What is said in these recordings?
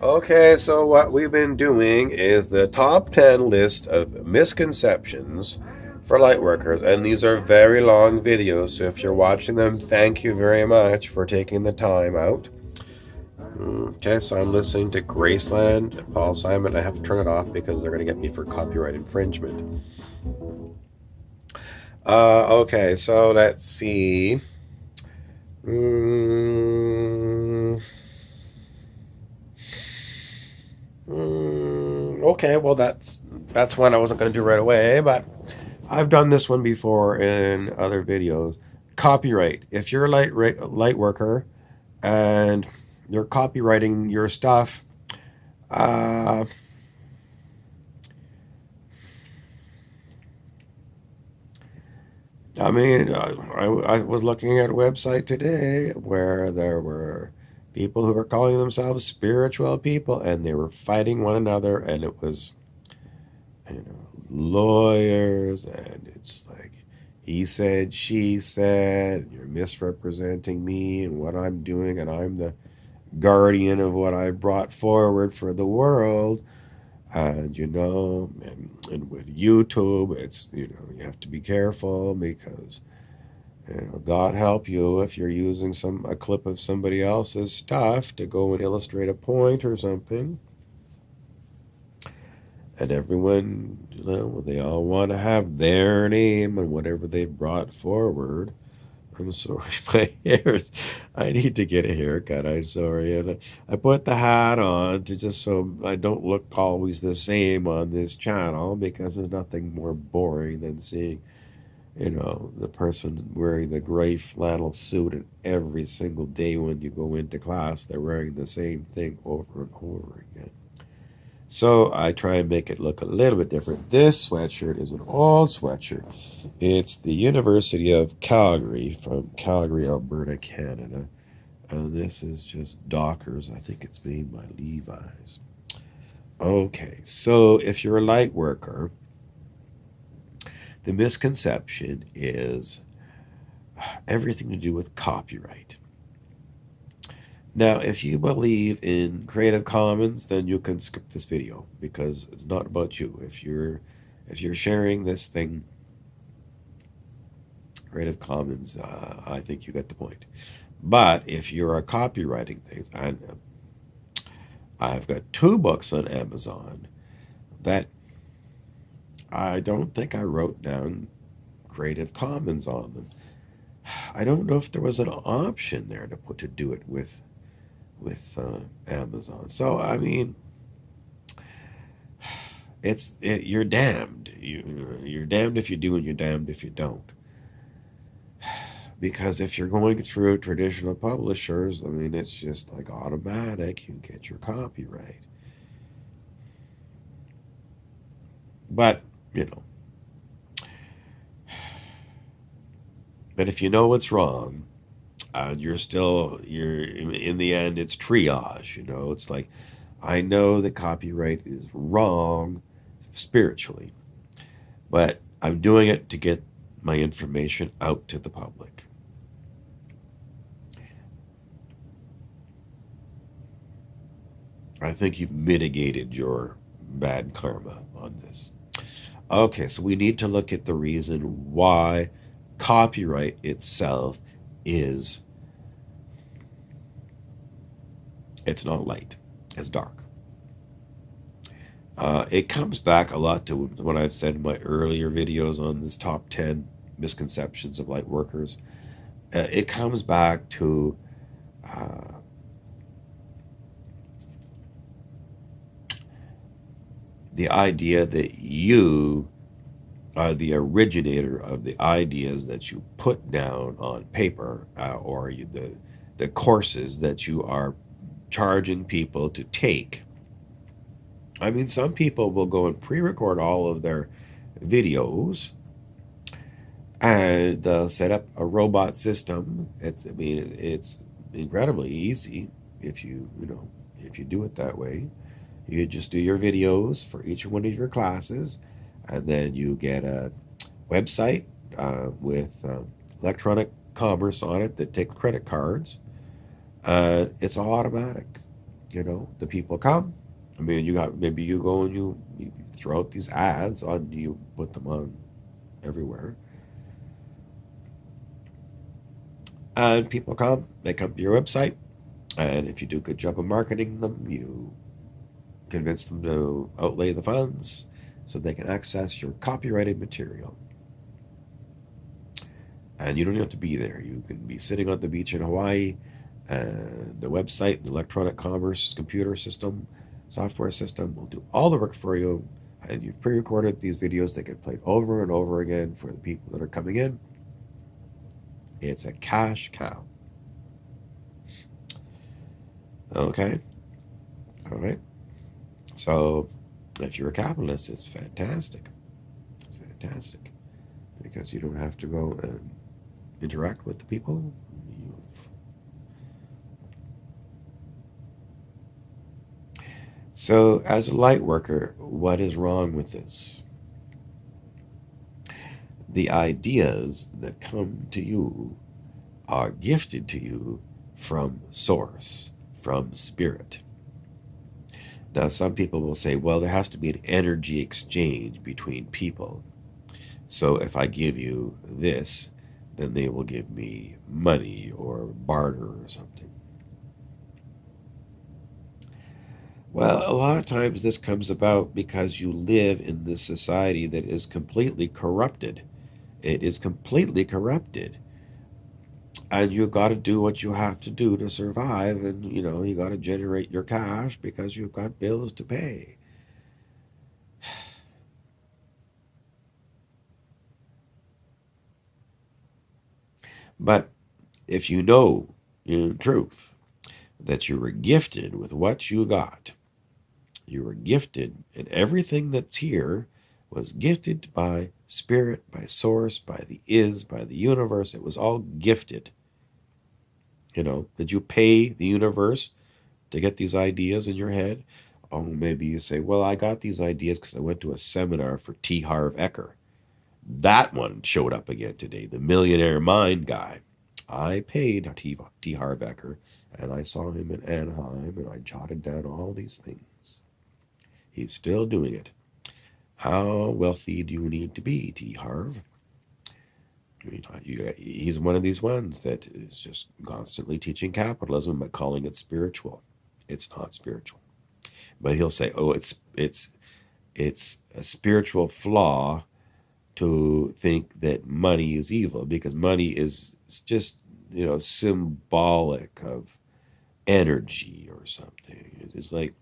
Okay, so what we've been doing is the top 10 list of misconceptions for lightworkers, and these are very long videos, so if you're watching them, thank you very much for taking the time out. Okay, so I'm listening to Graceland, Paul Simon. I have to turn it off because they're going to get me for copyright infringement. Okay, so let's see. Okay, well that's one I wasn't going to do right away, but I've done this one before in other videos. Copyright. If you're a light worker and you're copywriting your stuff, uh, I mean, I was looking at a website today where there were people who were calling themselves spiritual people, and they were fighting one another, and it was, lawyers, and it's like, he said, she said, you're misrepresenting me and what I'm doing, and I'm the guardian of what I brought forward for the world. And and with YouTube, it's, you have to be careful because, God help you if you're using a clip of somebody else's stuff to go and illustrate a point or something. And everyone, they all want to have their name and whatever they've brought forward. I'm sorry, my hair's. I need to get a haircut. I'm sorry. And I put the hat on to just so I don't look always the same on this channel because there's nothing more boring than seeing, the person wearing the gray flannel suit, and every single day when you go into class, they're wearing the same thing over and over again. So I try and make it look a little bit different. This sweatshirt is an old sweatshirt. It's the University of Calgary from Calgary, Alberta, Canada. And this is just Dockers. I think it's made by Levi's. Okay, so if you're a light worker, the misconception is everything to do with copyright. Now, if you believe in Creative Commons, then you can skip this video because it's not about you. If you're sharing this thing, Creative Commons, I think you get the point. But if you're copywriting things, and I've got 2 books on Amazon that I don't think I wrote down Creative Commons on them. I don't know if there was an option there to do it with Amazon. So I mean, you're damned. You're damned if you do, and you're damned if you don't. Because if you're going through traditional publishers, I mean, it's just like automatic. You get your copyright. But but if you know what's wrong, you're in the end, it's triage. It's like, I know that copyright is wrong spiritually, but I'm doing it to get my information out to the public. I think you've mitigated your bad karma on this. Okay, so we need to look at the reason why copyright itself it's not light, it's dark. It comes back a lot to what I've said in my earlier videos on this top 10 misconceptions of light workers. It comes back to the idea that you are the originator of the ideas that you put down on paper, or the courses that you are charging people to take. I mean, some people will go and pre-record all of their videos, and they'll set up a robot system. It's incredibly easy if you do it that way. You just do your videos for each one of your classes, and then you get a website with electronic commerce on it that take credit cards. It's all automatic. The people come. I mean, maybe you go and you throw out these ads on, you put them on everywhere, and people come. They come to your website, and if you do a good job of marketing them, you convince them to outlay the funds so they can access your copyrighted material. And you don't have to be there. You can be sitting on the beach in Hawaii, and the website, the electronic commerce computer system, software system will do all the work for you. And you've pre-recorded these videos that get played over and over again for the people that are coming in. It's a cash cow. Okay? All right? So if you're a capitalist, it's fantastic. It's fantastic. Because you don't have to go and interact with the people. So, as a light worker, what is wrong with this? The ideas that come to you are gifted to you from source, from spirit. Now, some people will say, well, there has to be an energy exchange between people. So if I give you this, then they will give me money or barter or something. Well, a lot of times this comes about because you live in this society that is completely corrupted. It is completely corrupted. And you got to do what you have to do to survive. And, you got to generate your cash because you've got bills to pay. But if you know in truth that you were gifted with what you got, you were gifted, and everything that's here was gifted by spirit, by source, by by the universe. It was all gifted. Did you pay the universe to get these ideas in your head? Oh, maybe you say, well, I got these ideas because I went to a seminar for T. Harv Eker. That one showed up again today, the Millionaire Mind guy. I paid T. Harv Eker, and I saw him in Anaheim, and I jotted down all these things. He's still doing it. How wealthy do you need to be, T. Harv? He's one of these ones that is just constantly teaching capitalism but calling it spiritual. It's not spiritual. But he'll say, "Oh, it's a spiritual flaw to think that money is evil because money is just symbolic of energy or something." It's like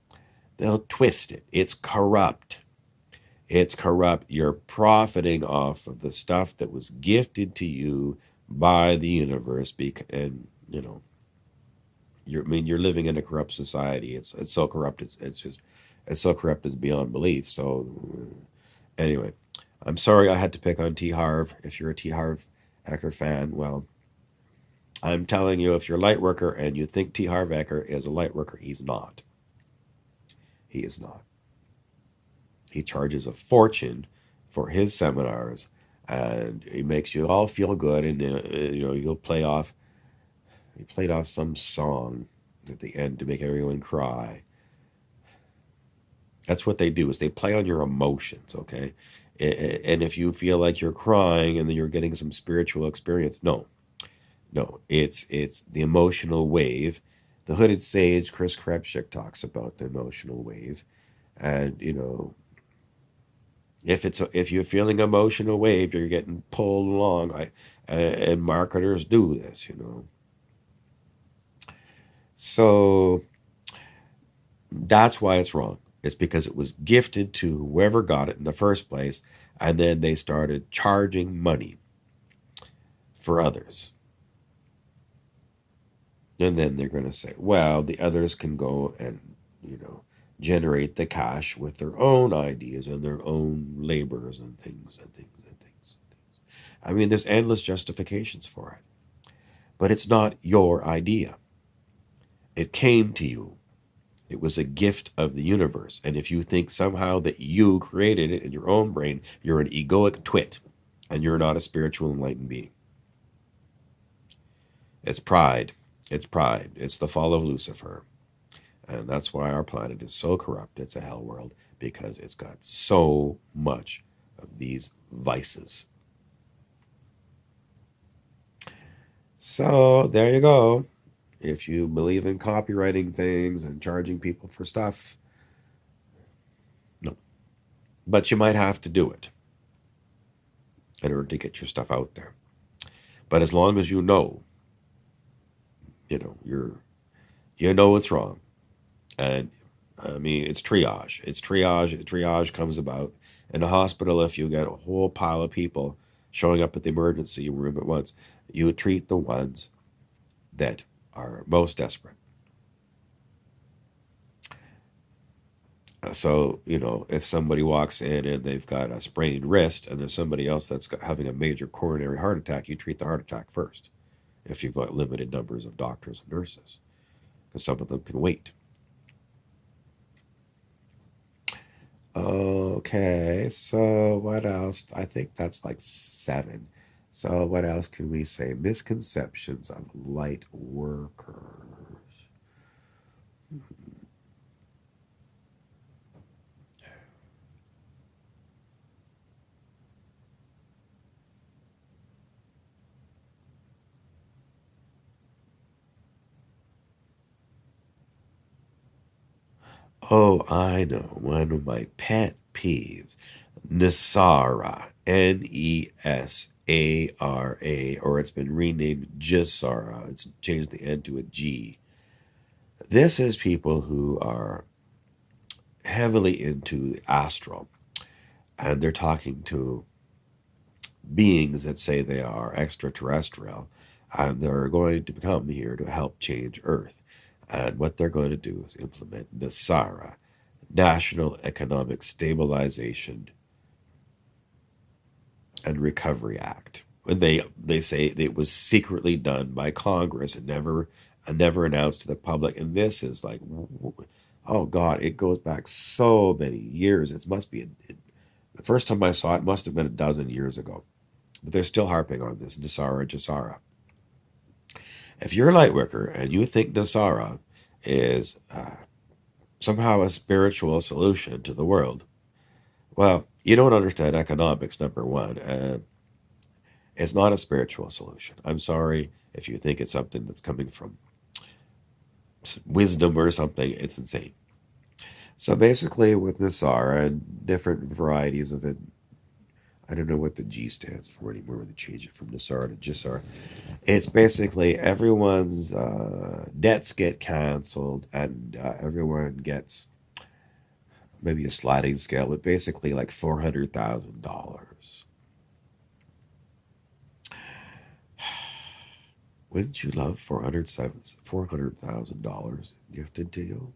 they'll twist it. It's corrupt. It's corrupt. You're profiting off of the stuff that was gifted to you by the universe, and you're living in a corrupt society. It's so corrupt. It's so corrupt it's beyond belief. So anyway, I'm sorry I had to pick on T. Harv. If you're a T. Harv Eker fan, well, I'm telling you, if you're a light worker and you think T. Harv Eker is a light worker, he's not. He is not. He charges a fortune for his seminars, and he makes you all feel good. And you'll play off. He played off some song at the end to make everyone cry. That's what they do, is they play on your emotions, okay? And if you feel like you're crying and then you're getting some spiritual experience, no, it's the emotional wave. The Hooded Sage, Chris Krebschick, talks about the emotional wave, and if you're feeling emotional wave, you're getting pulled along. And marketers do this, So that's why it's wrong. It's because it was gifted to whoever got it in the first place, and then they started charging money for others. And then they're going to say, well, the others can go and, generate the cash with their own ideas and their own labors and things and things and things. I mean, there's endless justifications for it. But it's not your idea. It came to you. It was a gift of the universe. And if you think somehow that you created it in your own brain, you're an egoic twit, and you're not a spiritual enlightened being. It's pride. It's pride. It's the fall of Lucifer. And that's why our planet is so corrupt. It's a hell world because it's got so much of these vices. So there you go. If you believe in copywriting things and charging people for stuff, no. But you might have to do it in order to get your stuff out there. But as long as you know it's wrong. And I mean, it's triage. It's triage. Triage comes about in a hospital. If you get a whole pile of people showing up at the emergency room at once, you treat the ones that are most desperate. So, if somebody walks in and they've got a sprained wrist and there's somebody else that's having a major coronary heart attack, you treat the heart attack first if you've got limited numbers of doctors and nurses, because some of them can wait. Okay, so what else? I think that's like seven. So what else can we say? Misconceptions of light workers. Oh, I know. One of my pet peeves. Nesara. Nesara. Or it's been renamed Gisara. It's changed the N to a G. This is people who are heavily into the astral. And they're talking to beings that say they are extraterrestrial. And they're going to come here to help change Earth. And what they're going to do is implement Nasara, National Economic Stabilization and Recovery Act. And they say it was secretly done by Congress and never announced to the public. And this is like, oh God, it goes back so many years. It must be the first time I saw it must have been a dozen years ago. But they're still harping on this Jasara. If you're a lightworker and you think Dasara is somehow a spiritual solution to the world, well, you don't understand economics, number one. It's not a spiritual solution. I'm sorry if you think it's something that's coming from wisdom or something. It's insane. So basically, with Nasara and different varieties of it, I don't know what the G stands for anymore when they change it from Nasara to Jisara. It's basically everyone's debts get canceled and everyone gets maybe a sliding scale, but basically like $400,000. Wouldn't you love $400,000 gifted to you?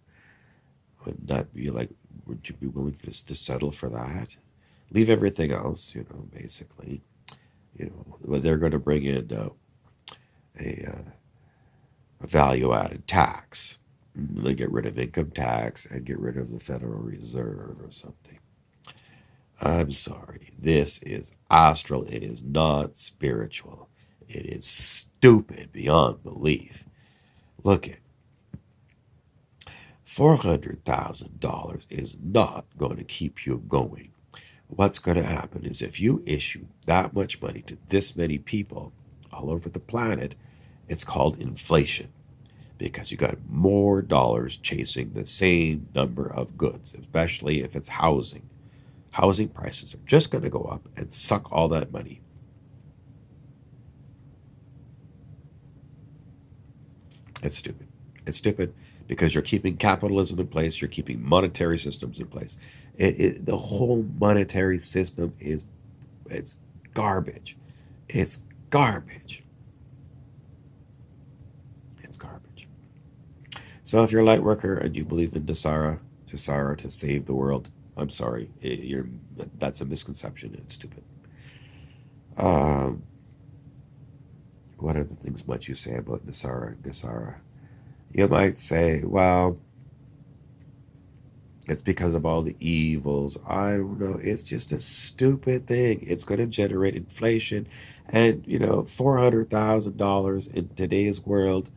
Wouldn't that be like, would you be willing to settle for that? Leave everything else, basically. But they're going to bring in a value added tax. They get rid of income tax and get rid of the Federal Reserve or something. I'm sorry. This is astral. It is not spiritual. It is stupid beyond belief. Look at $400,000 is not going to keep you going. What's going to happen is if you issue that much money to this many people all over the planet, it's called inflation because you got more dollars chasing the same number of goods, especially if it's housing. Housing prices are just going to go up and suck all that money. It's stupid. It's stupid because you're keeping capitalism in place, you're keeping monetary systems in place. The whole monetary system it's garbage. It's garbage. It's garbage. So if you're a light worker and you believe in Dasara to save the world, I'm sorry, that's a misconception. It's stupid. Um, what other things might you say about Nasara and Gasara? You might say, well, it's because of all the evils. I don't know. It's just a stupid thing. It's going to generate inflation. And, $400,000 in today's world.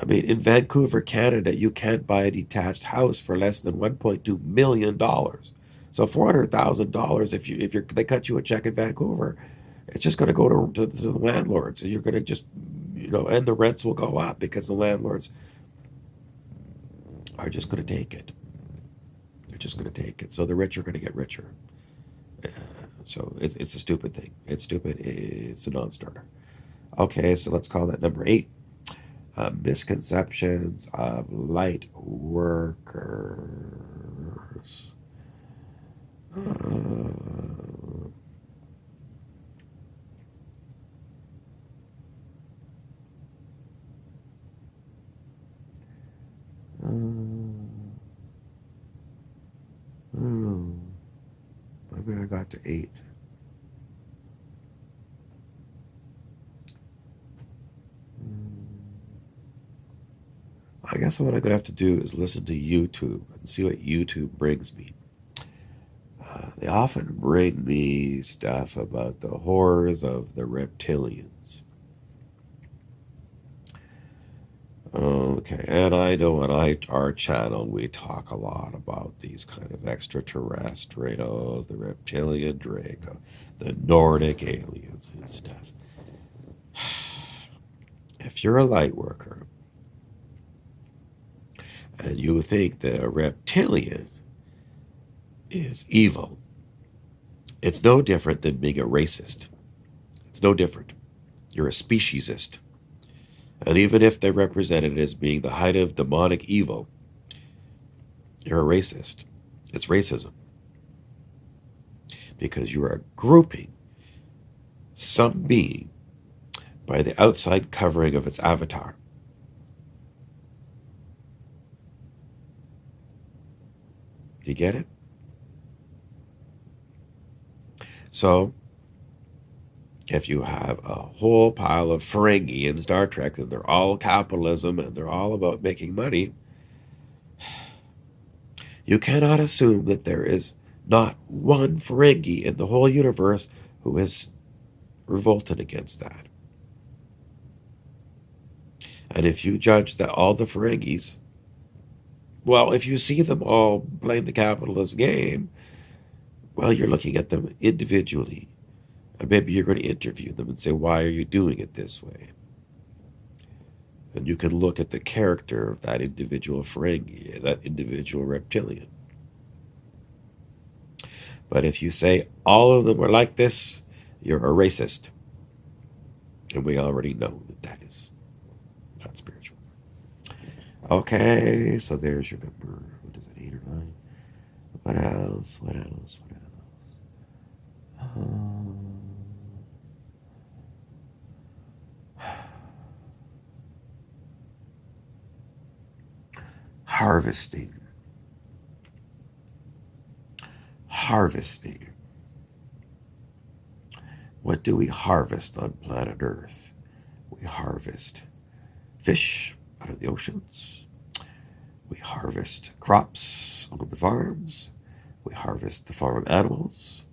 I mean, in Vancouver, Canada, you can't buy a detached house for less than $1.2 million. So $400,000, if they cut you a check in Vancouver, it's just going to go to the landlords, and you're going to just, and the rents will go up because the landlords are just going to take it. They're just going to take it. So the rich are going to get richer. So it's a stupid thing. It's stupid. It's a non-starter. Okay, so let's call that number 8. Misconceptions of light workers. Uh, I don't know. Maybe I got to 8. I guess what I'm gonna have to do is listen to YouTube and see what YouTube brings me. They often bring me stuff about the horrors of the reptilians. Okay, and I know on our channel we talk a lot about these kind of extraterrestrials, the reptilian Draco, the Nordic aliens and stuff. If you're a light worker and you think that a reptilian is evil, it's no different than being a racist. It's no different. You're a speciesist. And even if they're represented as being the height of demonic evil, you're a racist. It's racism. Because you are grouping some being by the outside covering of its avatar. Do you get it? So, if you have a whole pile of Ferengi in Star Trek and they're all capitalism and they're all about making money, you cannot assume that there is not one Ferengi in the whole universe who is revolted against that. And if you judge that all the Ferengis, well, if you see them all playing the capitalist game, well, you're looking at them individually. And maybe you're going to interview them and say, why are you doing it this way? And you can look at the character of that individual Ferengi, that individual reptilian. But if you say all of them are like this, you're a racist. And we already know that that is not spiritual. Okay, so there's your number. What is it, 8 or 9? What else? What else? What else? Harvesting. Harvesting. What do we harvest on planet Earth? We harvest fish out of the oceans. We harvest crops on the farms. We harvest the farm animals.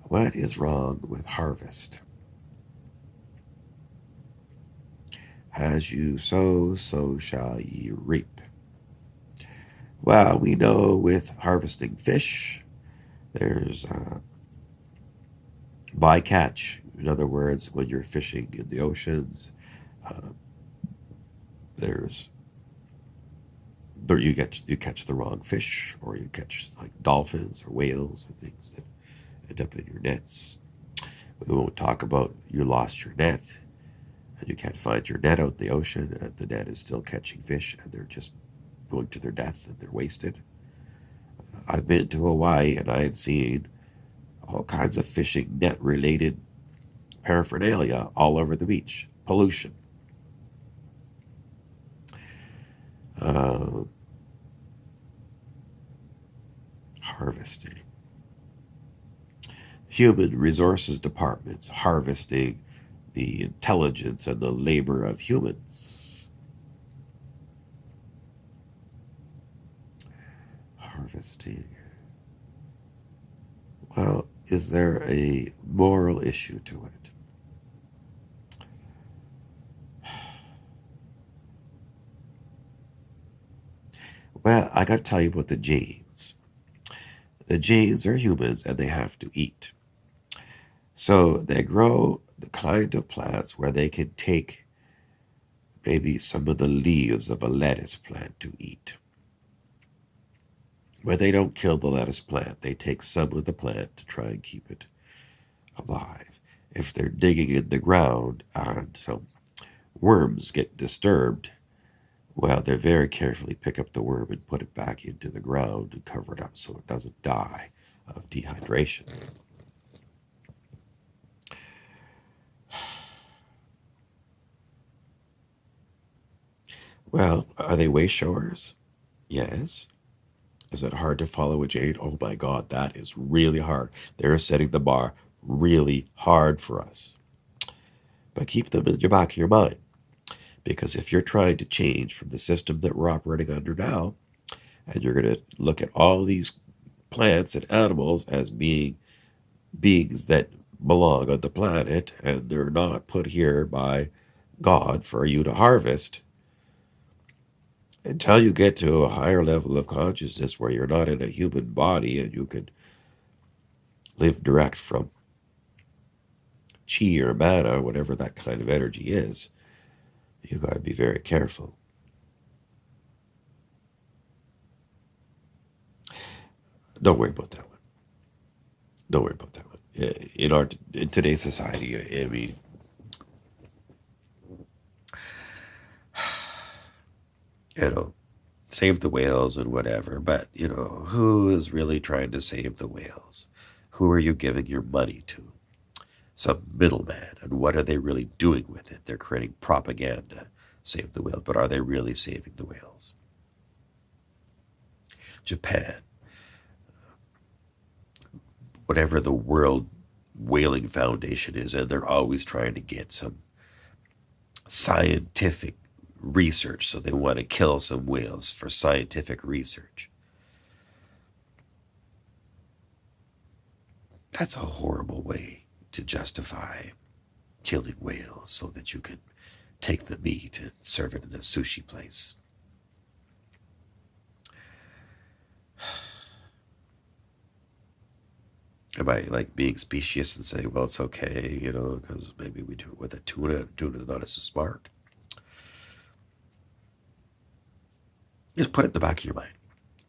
What is wrong with harvest? As you sow, so shall ye reap. Well, we know with harvesting fish, there's bycatch. In other words, when you're fishing in the oceans, there's there you catch the wrong fish, or you catch like dolphins or whales or things that end up in your nets. We won't talk about you lost your net and you can't find your net out in the ocean, and the net is still catching fish, and they're just going to their death and they're wasted. I've been to Hawaii and I have seen all kinds of fishing net related paraphernalia all over the beach. Pollution. Harvesting. Human resources departments harvesting the intelligence and the labor of humans. Harvesting. Well, is there a moral issue to it? Well, I got to tell you about the Jains. The Jains are humans and they have to eat. So they grow the kind of plants where they can take maybe some of the leaves of a lettuce plant to eat. But they don't kill the lettuce plant. They take some of the plant to try and keep it alive. If they're digging in the ground and some worms get disturbed, well, they very carefully pick up the worm and put it back into the ground and cover it up so it doesn't die of dehydration. Well, are they way showers? Yes. Is it hard to follow a Jade? Oh my God, that is really hard. They're setting the bar really hard for us. But keep them in your back of your mind. Because if you're trying to change from the system that we're operating under now, and you're going to look at all these plants and animals as being beings that belong on the planet, and they're not put here by God for you to harvest, until you get to a higher level of consciousness where you're not in a human body and you can live direct from chi or mana, whatever that kind of energy is, you got to be very careful. Don't worry about that one. Don't worry about that one. In today's society, I mean, you know, save the whales and whatever, but who is really trying to save the whales? Who are you giving your money to? Some middleman, and what are they really doing with it? They're creating propaganda, save the whale, but are they really saving the whales? Japan, whatever the World Whaling Foundation is, and they're always trying to get some scientific research, so they want to kill some whales for scientific research. That's a horrible way to justify killing whales so that you can take the meat and serve it in a sushi place. Am I like being specious and saying, well, it's okay, because maybe we do it with a tuna. Tuna's not as smart. Just put it in the back of your mind.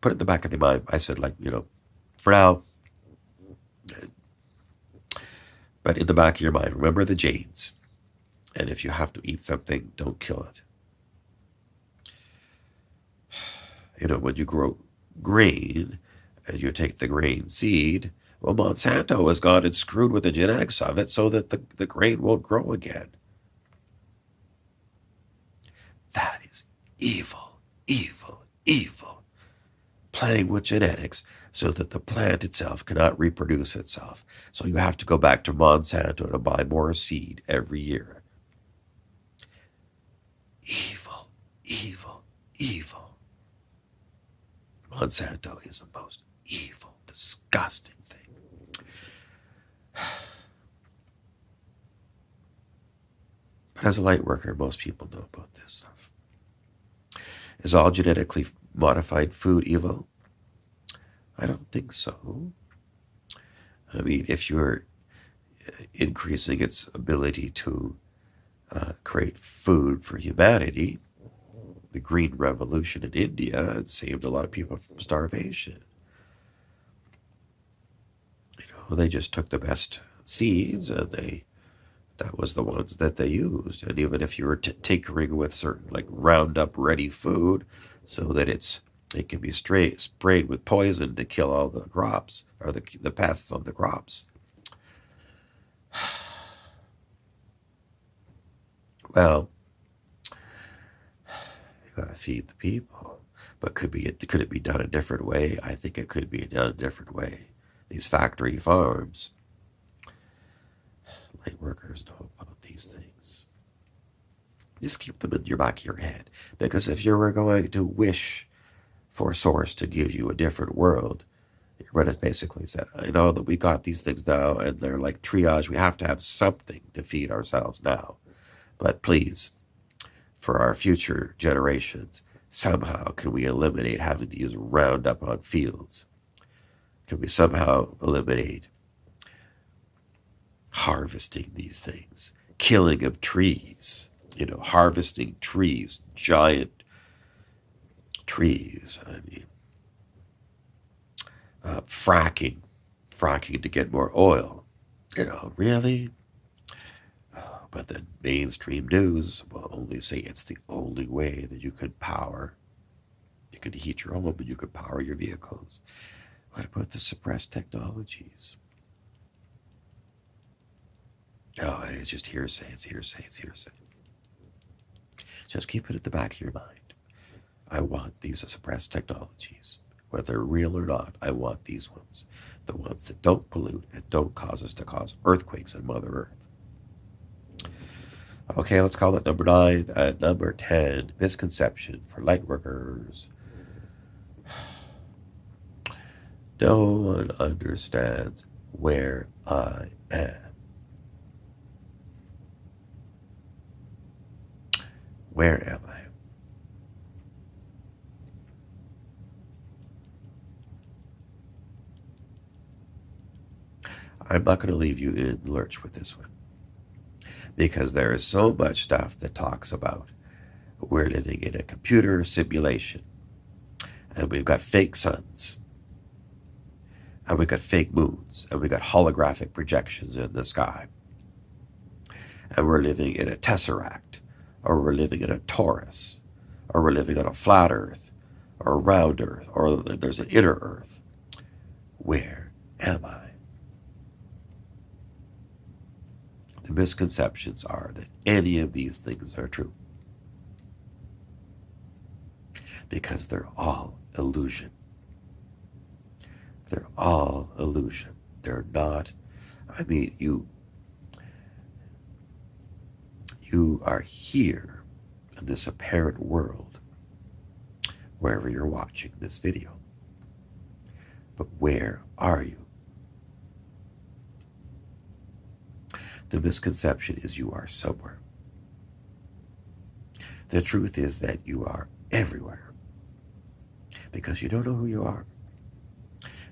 Put it in the back of your mind. I said, for now, but in the back of your mind, remember the Jains. And if you have to eat something, don't kill it. When you grow grain and you take the grain seed, well, Monsanto has gone and screwed with the genetics of it so that the grain won't grow again. That is evil, evil, evil. Playing with genetics so that the plant itself cannot reproduce itself. So you have to go back to Monsanto to buy more seed every year. Evil, evil, evil. Monsanto is the most evil, disgusting thing. But as a light worker, most people know about this stuff. Is all genetically modified food evil? I don't think so. I mean, if you're increasing its ability to create food for humanity, the Green Revolution in India saved a lot of people from starvation. They just took the best seeds and that was the ones that they used. And even if you were tinkering with certain Roundup ready food so that it can be sprayed with poison to kill all the crops or the pests on the crops. Well, you gotta feed the people. But could it be done a different way? I think it could be done a different way. These factory farms, light workers know about these things. Just keep them in your back of your head. Because if you were going to wish for Source to give you a different world, Reddit basically said, I know that we got these things now and they're like triage. We have to have something to feed ourselves now. But please, for our future generations, somehow can we eliminate having to use Roundup on fields? Can we somehow eliminate harvesting these things, killing of trees, harvesting trees, giant trees? I mean, fracking to get more oil. Really? But the mainstream news will only say it's the only way that you could power. You could heat your home, but you could power your vehicles. What about the suppressed technologies? Oh, it's just hearsay. It's hearsay. It's hearsay. Just keep it at the back of your mind. I want these suppressed technologies. Whether real or not, I want these ones. The ones that don't pollute and don't cause us to cause earthquakes on Mother Earth. Okay, let's call it number 9. Number 10, misconception for lightworkers. No one understands where I am. Where am I? I'm not going to leave you in lurch with this one, because there is so much stuff that talks about we're living in a computer simulation, and we've got fake suns, and we've got fake moons, and we've got holographic projections in the sky, and we're living in a tesseract, or we're living in a torus, or we're living on a flat earth, or a round earth, or there's an inner earth. Where am I? The misconceptions are that any of these things are true, because they're all illusion. They're all illusion. They're not, you are here in this apparent world, wherever you're watching this video. But where are you? The misconception is you are somewhere. The truth is that you are everywhere, because you don't know who you are.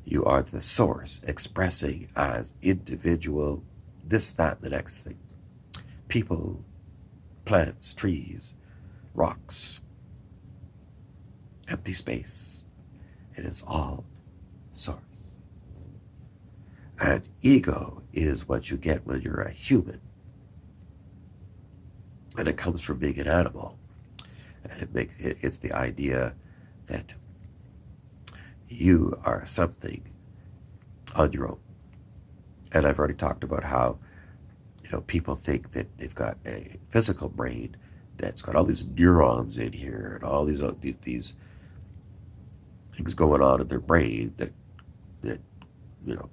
You are the source expressing as individual this, that, the next thing. People, plants, trees, rocks, empty space. It is all source. And ego is what you get when you're a human. And it comes from being an animal. And it's the idea that you are something on your own. And I've already talked about how, people think that they've got a physical brain that's got all these neurons in here and all these things going on in their brain that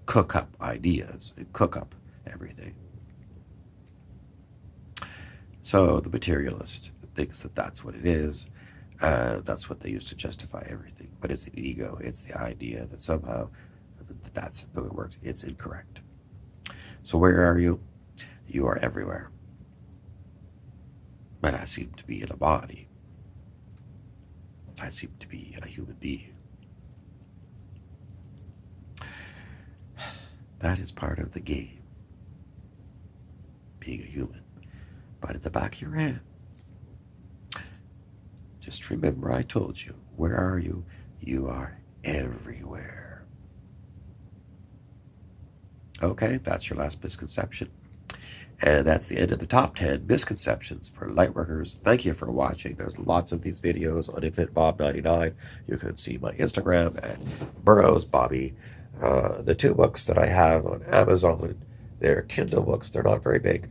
cook up ideas and cook up everything. So the materialist thinks that that's what it is. That's what they use to justify everything. But it's the ego. It's the idea that somehow that's the way it works. It's incorrect. So where are you? You are everywhere. But I seem to be in a body. I seem to be a human being. That is part of the game, being a human. But at the back of your head, just remember I told you, where are you? You are everywhere. Okay, that's your last misconception. And that's the end of the top 10 misconceptions for lightworkers. Thank you for watching. There's lots of these videos on InfiniteBob99. You can see my Instagram at Burrows Bobby. The 2 books that I have on Amazon, they're Kindle books. They're not very big,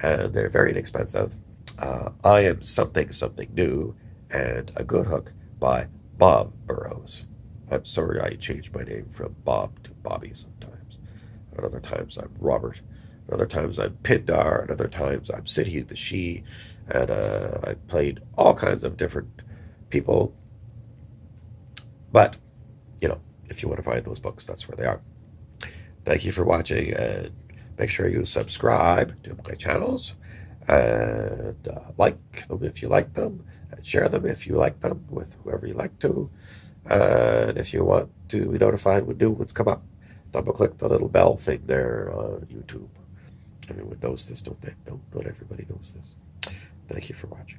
and they're very inexpensive. I Am Something New, and A Good Hook by Bob Burrows. I'm sorry I changed my name from Bob to Bobby sometimes. And other times I'm Robert. And other times I'm Pindar. And other times I'm Siddhi the She. And I've played all kinds of different people. But, If you want to find those books, that's where they are. Thank you for watching, and make sure you subscribe to my channels, and like them if you like them, and share them if you like them with whoever you like to. And if you want to be notified when new ones come up, double click the little bell thing there on YouTube. Everyone knows this, don't they? No, not everybody knows this. Thank you for watching.